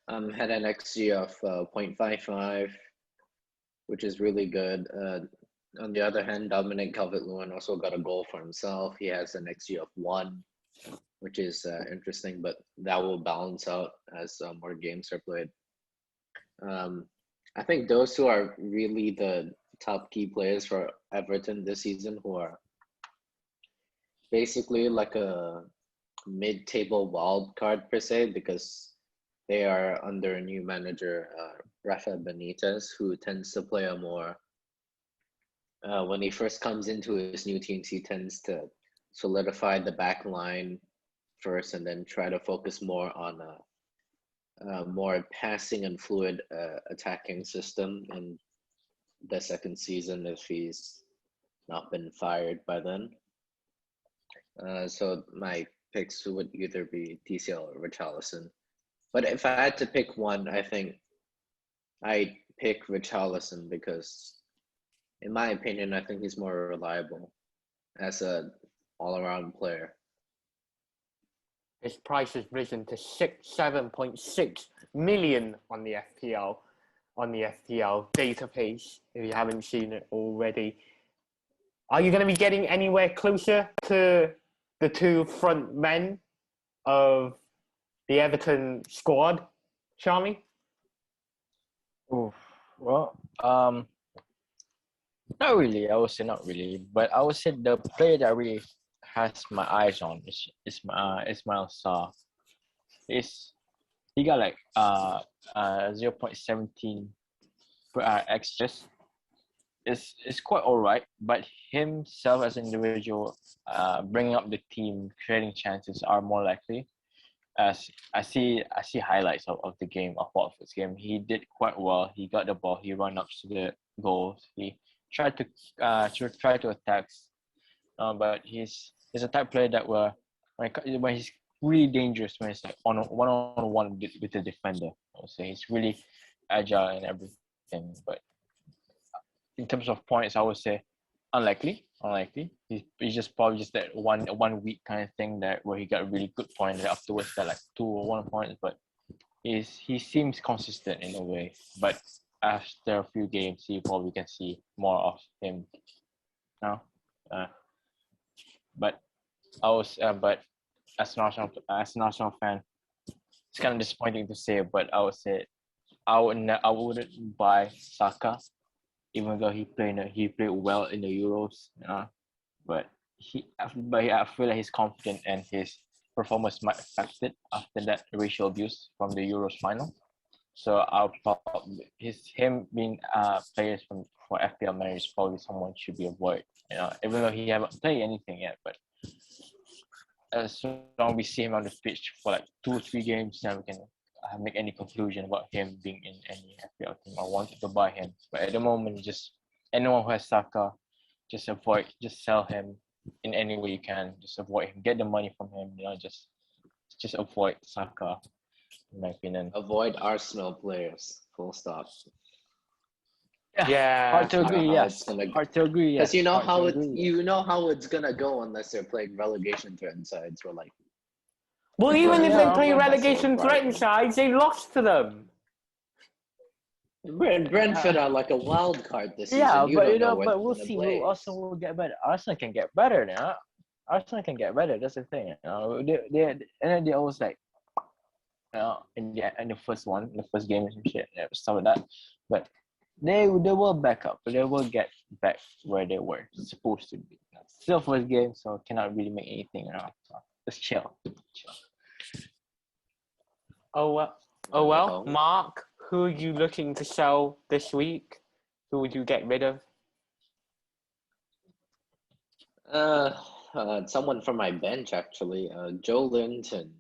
Had an XG of 0.55, which is really good. On the other hand, Dominic Calvert-Lewin also got a goal for himself. He has an XG of 1, which is interesting, but that will balance out as more games are played. I think those two are really the top key players for Everton this season, who are basically like a mid-table wild card per se, because they are under a new manager, Rafa Benitez, who tends to play a more, when he first comes into his new teams, he tends to solidify the back line first and then try to focus more on a more passing and fluid attacking system in the second season if he's not been fired by then. So my picks would either be DCL or Richarlison. But if I had to pick one, I think I'd pick Richarlison because, in my opinion, I think he's more reliable as an all-around player. His price has risen to 7.6 million on the FPL database. If you haven't seen it already, are you going to be getting anywhere closer to the two front men of the Everton squad, Shami? Oh, well, not really. I would say not really, but I would say the player that really has my eyes on is Ismail Sarr. He got like 0.17 per XG. It's quite alright, but himself as an individual, bringing up the team, creating chances are more likely. As I see highlights of the game, of Watford's game. He did quite well. He got the ball. He ran up to the goals. He tried to attack, but he's a type of player that when he's really dangerous when it's like one-on-one with the defender. I would say he's really agile and everything. But in terms of points, I would say unlikely. He's just probably just that one week kind of thing where he got a really good point and afterwards got like 2 or 1 points. But he seems consistent in a way. But after a few games, you probably can see more of him now. But as an Arsenal fan, it's kind of disappointing to say, but I would say I wouldn't buy Saka, even though he played well in the Euros. But I feel like he's confident and his performance might affect it after that racial abuse from the Euros final. So I'll probably him being players for FPL managers probably someone should be avoided. Even though he haven't played anything yet, but as long as we see him on the pitch for like 2 or 3 games, then we can make any conclusion about him being in any FPL team. I wanted to buy him, but at the moment, just anyone who has Saka, just sell him in any way you can. Just avoid him, get the money from him. Just avoid Saka, in my opinion. Avoid Arsenal players. Full stop. Yeah. Hard to agree. Yes. Hard to agree. Yes. Because you know Hard to how agree, yes. how it's gonna go unless they're playing relegation threatened sides or like. Well, even if they Yeah, play Newcastle, relegation threatened Brighton. sides, they lost to them. Brentford are like a wild card this season. Yeah, You but don't know where but they're we'll gonna see. play. Arsenal will get better. Arsenal can get better now. Arsenal can get better. That's the thing. They and then they always like, in the first game and shit, stuff like that. But they will back up. They will get back where they were supposed to be. Still first game, so cannot really make anything around. So just chill. Oh well. Oh well, Mark. Who are you looking to sell this week? Who would you get rid of? Someone from my bench actually. Joe Linton.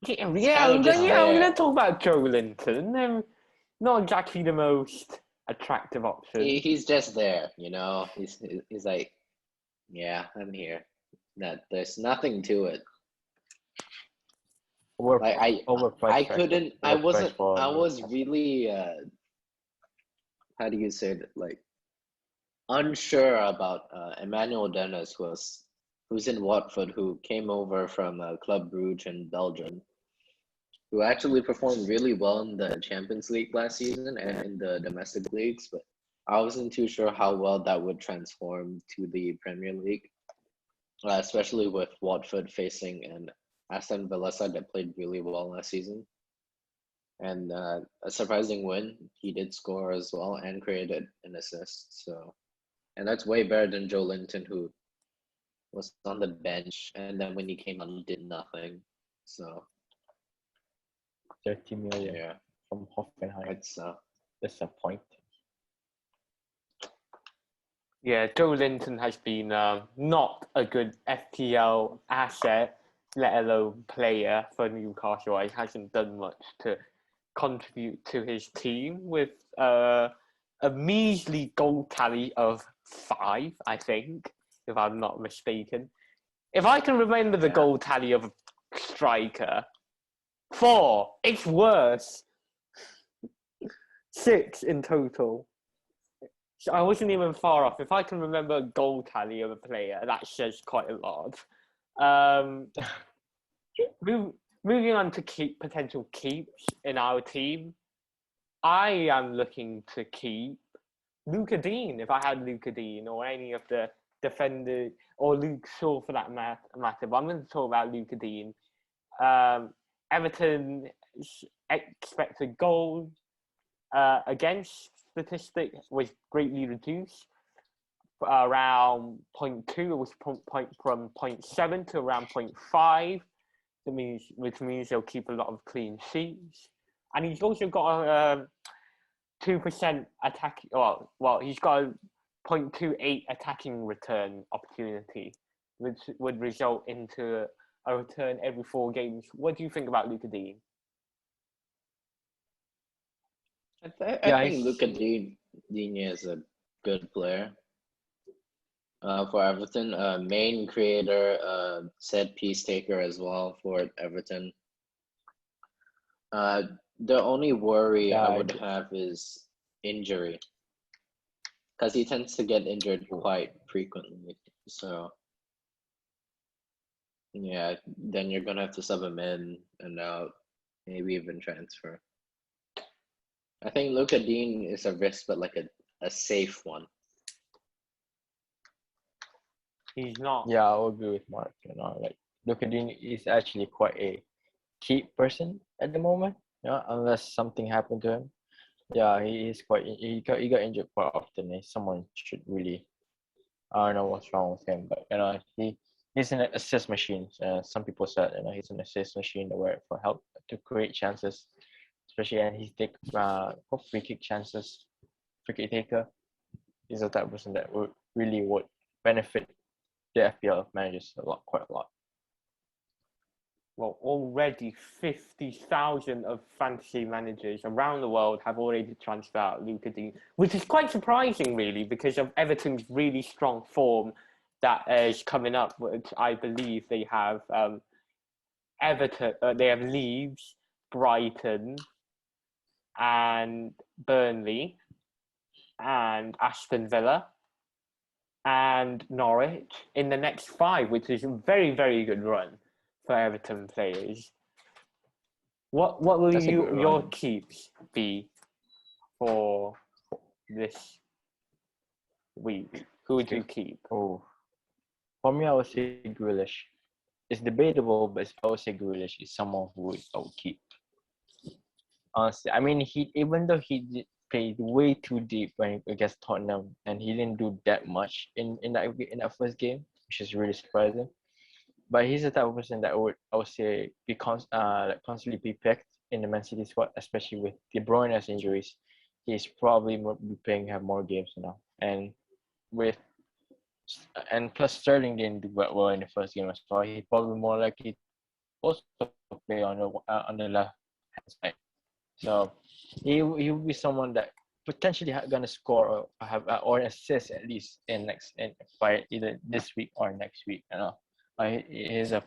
Yeah, It's I'm kinda just gonna there. talk about Joe Linton. Not exactly the most attractive option. He's just there, you know. He's like, yeah, I'm here. There's nothing to it. Like I couldn't. I was really. How do you say it? Like unsure about Emmanuel Dennis, who's in Watford, who came over from Club Brugge in Belgium, who actually performed really well in the Champions League last season and in the domestic leagues, but I wasn't too sure how well that would transform to the Premier League, especially with Watford facing an Aston Villa side that played really well last season. And a surprising win, he did score as well and created an assist. So, and that's way better than Joe Linton, who was on the bench, and then when he came on, he did nothing. So 30 million yeah, from Hoffenheim. it's disappointing. Yeah, Joe Linton has been not a good FPL asset, let alone player for Newcastle. He hasn't done much to contribute to his team with a measly goal tally of 5, I think, if I'm not mistaken. If I can remember the goal tally of a striker, 4. It's worse. 6 in total. So I wasn't even far off. If I can remember a goal tally of a player, that says quite a lot. Moving on to potential keeps in our team, I am looking to keep Luca Dean. If I had Luca Dean or any of the defenders, or Luke Shaw for that matter, but I'm going to talk about Luca Dean. Everton's expected goal against statistic was greatly reduced around 0.2. It was from 0.7 to around 0.5. Which means they'll keep a lot of clean sheets, and he's also got a 2% attack. Well, he's got a 0.28 attacking return opportunity, which would result into a return every 4 games. What do you think about Luca Dean? I think Luca Dean is a good player for Everton. Main creator, set piece taker as well for Everton. The only worry I would have is injury, because he tends to get injured quite frequently. So yeah, then you're gonna have to sub him in and out, maybe even transfer. I think Luca Dean is a risk, but like a safe one. He's not. Yeah, I will agree with Mark. Like Luca Dean is actually quite a keep person at the moment. Unless something happened to him. Yeah, he is quite. He got injured quite often. Someone should really. I don't know what's wrong with him, but he's an assist machine. Some people said he's an assist machine for help to create chances, especially, and he take free kick chances, free kick taker. He's the type of person that would benefit the FPL managers quite a lot. Well, already 50,000 of fantasy managers around the world have already transferred out Luka Dean, which is quite surprising, really, because of Everton's really strong form that is coming up. Which I believe they have Everton, they have Leeds, Brighton, and Burnley, and Aston Villa, and Norwich in the next 5, which is a very, very good run for Everton players. What will your keeps be for this week? Who would you keep? Oh, for me, I would say Grealish. It's debatable, but I would say Grealish is someone who I would keep. Honestly, I mean, even though he did play way too deep when against Tottenham, and he didn't do that much in that first game, which is really surprising. But he's the type of person that I would say constantly be picked in the Man City squad, especially with De Bruyne's injuries. He's probably have more games now, and plus Sterling didn't do well in the first game as well. He's probably more likely also play on the left hand side. So he will be someone that potentially gonna score or have or assist at least by either this week or next week. You know, he is a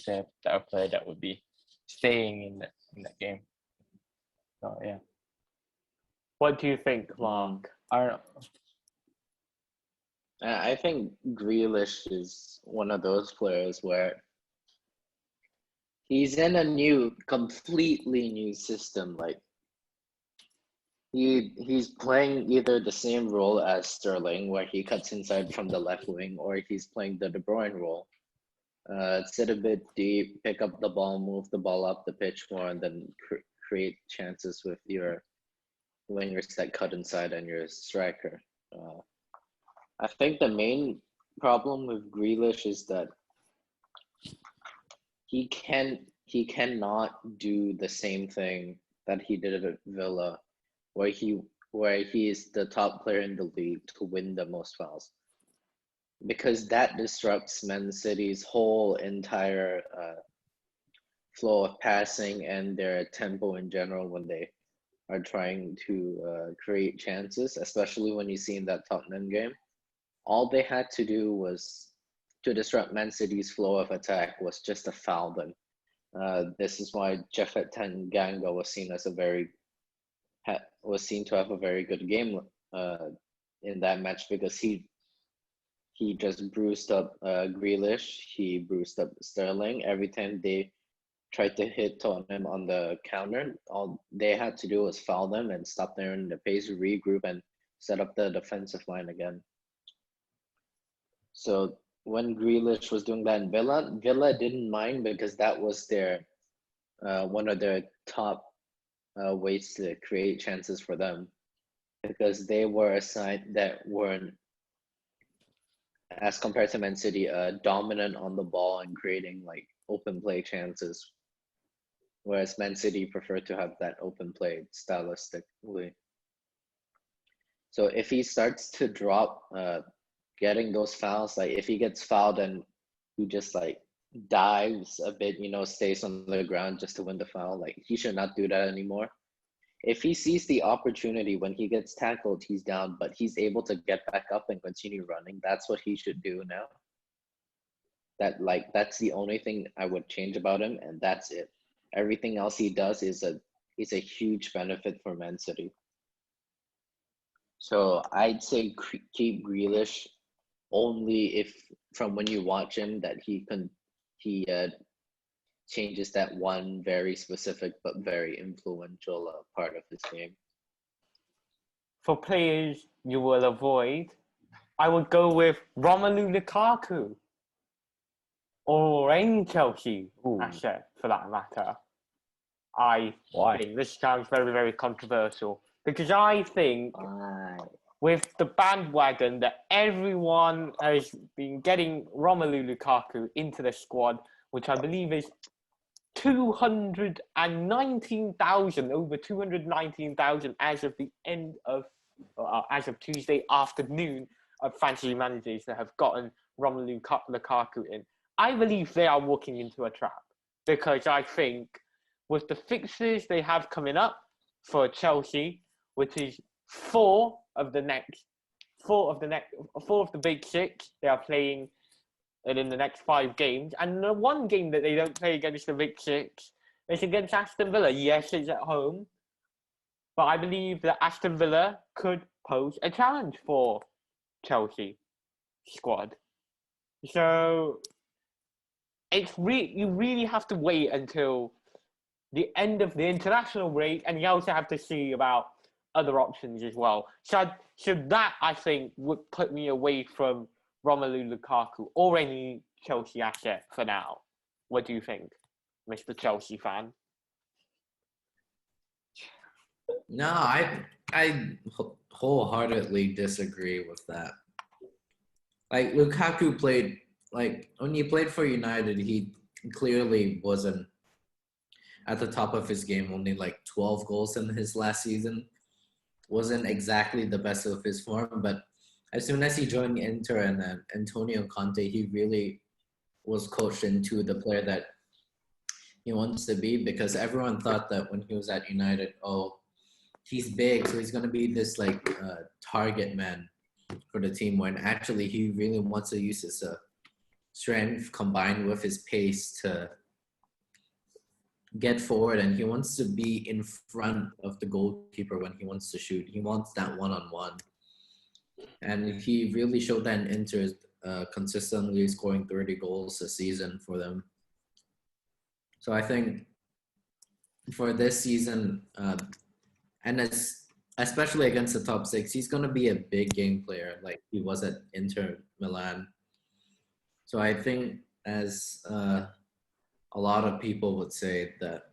type of player that would be staying in that game. So yeah. What do you think, Mark? I don't know. I think Grealish is one of those players where he's in a completely new system. Like he's playing either the same role as Sterling, where he cuts inside from the left wing, or he's playing the De Bruyne role. Sit a bit deep, pick up the ball, move the ball up the pitch more, and then create chances with your wingers that cut inside and your striker. I think the main problem with Grealish is that he cannot do the same thing that he did at Villa, where he is the top player in the league to win the most fouls, because that disrupts Man City's whole entire flow of passing and their tempo in general when they are trying to create chances, especially when you see in that Tottenham game. All they had to do was to disrupt Man City's flow of attack was just to foul them. This is why Jeffet Tanganga was seen to have a very good game in that match, because he just bruised up Grealish, he bruised up Sterling. Every time they tried to hit Tottenham on the counter, all they had to do was foul them and stop them in the pace, regroup, and set up the defensive line again. So when Grealish was doing that in Villa didn't mind, because that was their one of their top ways to create chances for them, because they were a side that weren't, as compared to Man City, dominant on the ball and creating like open play chances, whereas Man City preferred to have that open play stylistically. So if he starts to drop getting those fouls, like if he gets fouled and he just like dives a bit, stays on the ground just to win the foul, like he should not do that anymore. If he sees the opportunity when he gets tackled, he's down, but he's able to get back up and continue running, that's what he should do now. That's the only thing I would change about him, and that's it. Everything else he does is a huge benefit for Man City. So I'd say keep Grealish only if, from when you watch him, that he changes that one very specific but very influential part of his game. For players you will avoid, I would go with Romelu Lukaku or any Chelsea asset for that matter. I think this sounds very, very controversial, because I think with the bandwagon that everyone has been getting Romelu Lukaku into the squad, which I believe is 219,000, over 219,000 as of the end of, as of Tuesday afternoon, of fantasy managers that have gotten Romelu Lukaku in. I believe they are walking into a trap because I think with the fixtures they have coming up for Chelsea, which is four of the big six they are playing in the next 5 games, and the one game that they don't play against the big six is against Aston Villa. Yes, it's at home, but I believe that Aston Villa could pose a challenge for Chelsea squad. So you really have to wait until the end of the international break, and you also have to see about other options as well. So that, I think, would put me away from Romelu Lukaku or any Chelsea asset for now. What do you think, Mr. Chelsea fan? No, I wholeheartedly disagree with that. Like, Lukaku played, like, when he played for United, he clearly wasn't at the top of his game. Only like 12 goals in his last season. Wasn't exactly the best of his form, but as soon as he joined Inter and Antonio Conte, he really was coached into the player that he wants to be, because everyone thought that when he was at United, oh, he's big, so he's going to be this like target man for the team, when actually he really wants to use his strength combined with his pace to get forward, and he wants to be in front of the goalkeeper when he wants to shoot. He wants that one-on-one. And he really showed that in Inter, consistently scoring 30 goals a season for them. So I think for this season, and especially against the top 6, he's going to be a big game player like he was at Inter Milan. So I think, as a lot of people would say, that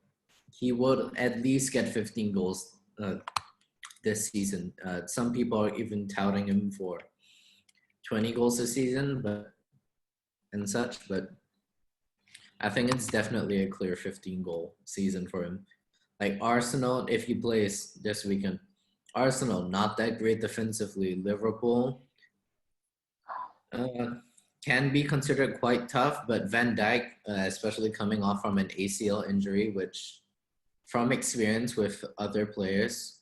he would at least get 15 goals this season. Some people are even touting him for 20 goals this season, and such. But I think it's definitely a clear 15-goal season for him. Like Arsenal, if he plays this weekend, Arsenal not that great defensively. Liverpool can be considered quite tough, but Van Dijk, especially coming off from an ACL injury, which from experience with other players,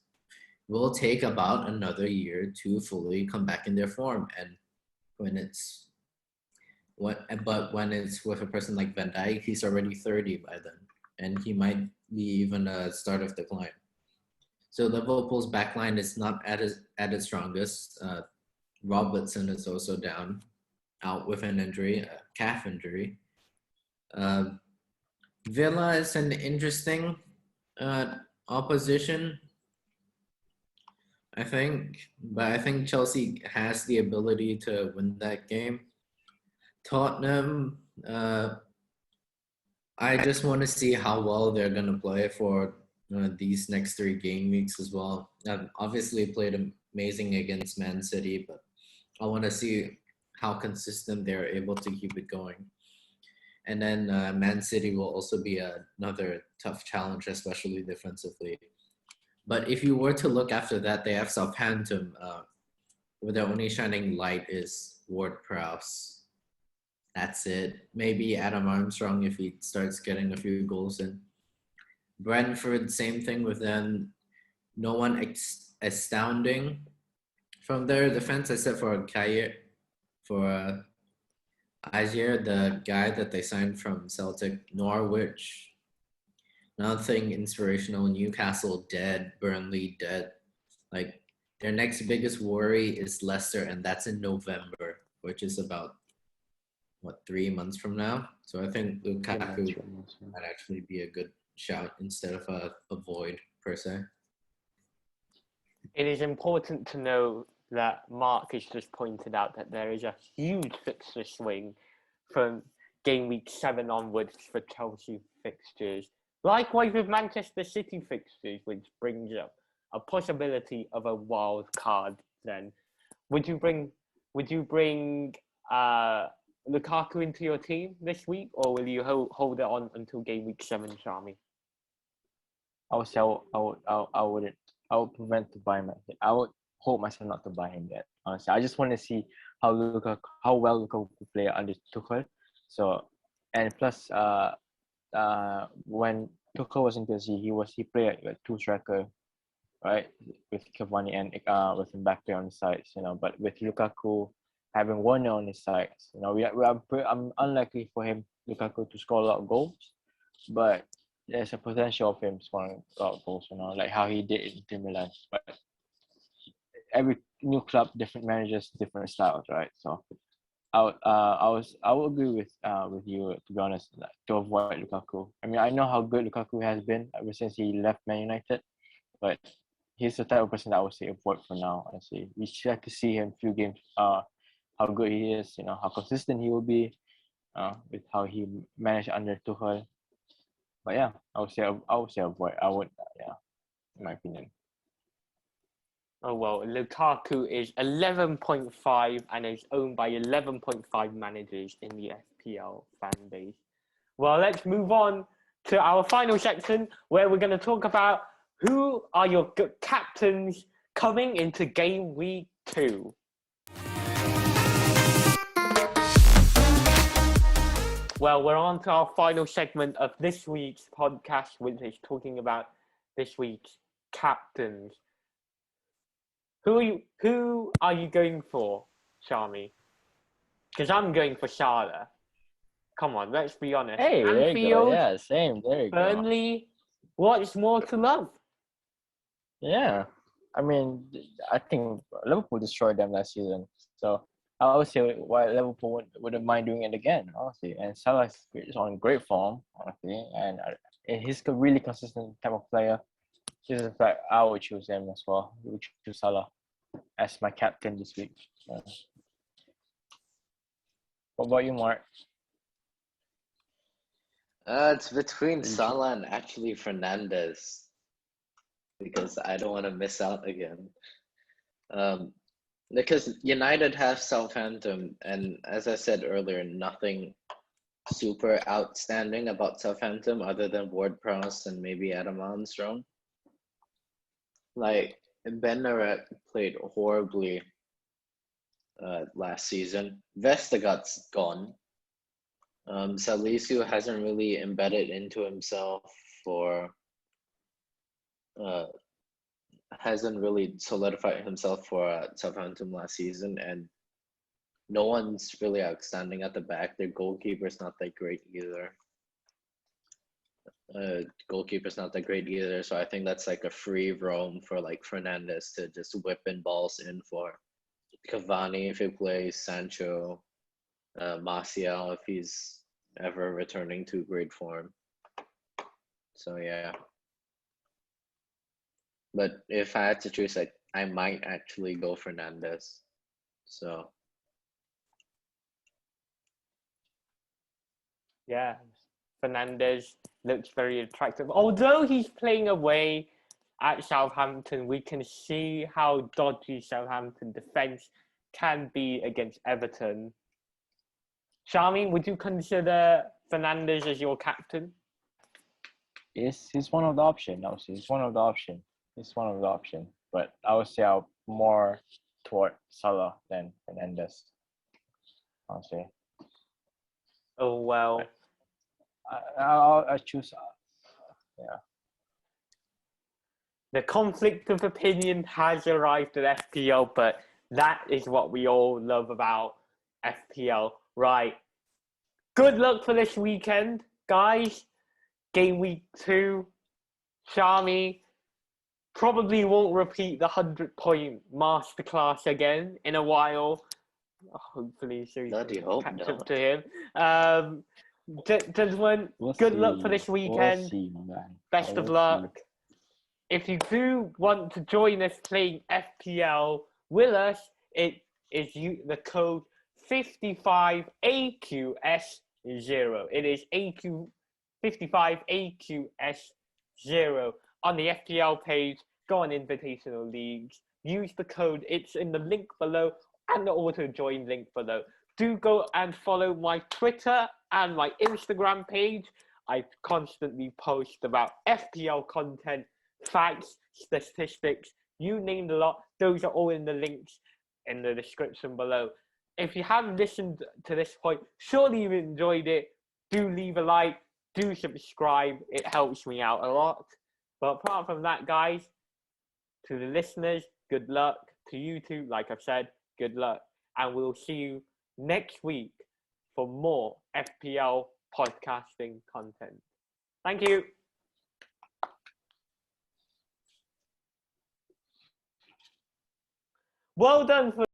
will take about another year to fully come back in their form. And when it's with a person like Van Dijk, he's already 30 by then, and he might be even a start of decline. So Liverpool's backline is not at its strongest. Robertson is also out with an injury, a calf injury. Villa is an interesting opposition, I think, but I think Chelsea has the ability to win that game. Tottenham, I just want to see how well they're going to play for these next 3 game weeks as well. Obviously played amazing against Man City, but I want to see how consistent they're able to keep it going. And then Man City will also be another tough challenge, especially defensively. But if you were to look after that, they have Southampton, where their only shining light is Ward-Prowse. That's it. Maybe Adam Armstrong if he starts getting a few goals in. Brentford, same thing with them. No one astounding from their defense except for Azier, the guy that they signed from Celtic. Norwich, nothing inspirational. Newcastle dead. Burnley dead. Like, their next biggest worry is Leicester, and that's in November, which is about 3 months from now. So I think Lukaku might actually be a good shout instead of a void per se. It is important to know that Mark has just pointed out that there is a huge fixture swing from game week 7 onwards for Chelsea fixtures. Likewise with Manchester City fixtures, which brings up a possibility of a wild card. Then, would you bring Lukaku into your team this week, or will you hold it on until game week 7, Shami? I would say I wouldn't. I would prevent to buy my. I would hold myself not to buy him yet. Honestly, I just want to see how well Lukaku play under Tuchel. So, and plus, when Tuchel was in PSG, he played like two striker, right, with Cavani and with Mbappe on the sides, But with Lukaku having Warner on his sides, I'm unlikely for Lukaku to score a lot of goals, but there's a potential of him scoring a lot of goals, like how he did in Inter Milan. But every new club, different managers, different styles, right? So I would agree with you, to be honest, like, to avoid Lukaku. I mean, I know how good Lukaku has been ever since he left Man United, but he's the type of person that I would say avoid for now. Honestly, we should have to see him few games. How good he is, how consistent he will be, with how he managed under Tuchel. But yeah, I would say avoid. In my opinion. Oh, well, Lukaku is 11.5 and is owned by 11.5 managers in the FPL fan base. Well, let's move on to our final section where we're going to talk about who are your captains coming into game week 2. Well, we're on to our final segment of this week's podcast, which is talking about this week's captains. Who are you going for, Shami? Because I'm going for Salah. Come on, let's be honest. Hey, there you go. Yeah, same. There you go. Burnley, what's more to love? Yeah. I mean, I think Liverpool destroyed them last season. So I would say why Liverpool wouldn't mind doing it again, honestly. And Salah is on great form, honestly. And he's a really consistent type of player. Just the fact I would choose him as well. I would choose Salah as my captain this week. What about you, Mark? It's between Salah and actually Fernandes, because I don't want to miss out again. Because United have Southampton, and as I said earlier, nothing super outstanding about Southampton other than Ward-Prowse and maybe Adam Armstrong. Like, Bennaret played horribly last season. Vestergaard's gone. Salisu hasn't really embedded into himself hasn't really solidified himself for Southampton last season, and no one's really outstanding at the back. Their goalkeeper's not that great either. So I think that's like a free roam for like Fernandes to just whip in balls in for Cavani if he plays, Sancho, Martial if he's ever returning to great form. So yeah. But if I had to choose, I might actually go Fernandes. So yeah, Fernandes looks very attractive. Although he's playing away at Southampton, we can see how dodgy Southampton defence can be against Everton. Shami, would you consider Fernandes as your captain? Yes, he's one of the options. Obviously, he's one of the options. But I would say I'm more toward Salah than Fernandes. Honestly. Oh well. I choose. Yeah. The conflict of opinion has arrived at FPL, but that is what we all love about FPL. Right. Good luck for this weekend, guys. Game week 2. Shami probably won't repeat the 100-point masterclass again in a while. Hopefully, so you can catch up to him. Gentlemen, good luck for this weekend. We'll see, man. Best of luck. If you do want to join us playing FPL with us, it is the code 55AQS0. It is 55AQS0 on the FPL page. Go on Invitational Leagues. Use the code. It's in the link below and the auto join link below. Do go and follow my Twitter and my Instagram page. I constantly post about FPL content, facts, statistics, You named a lot. Those are all in the links in the description below. If you have listened to this point, surely you enjoyed it. Do leave a like, do subscribe. It helps me out a lot. But apart from that, guys, to the listeners, good luck. To you two, like I've said, good luck. And we'll see you next week for more FPL podcasting content. Thank you. Well done for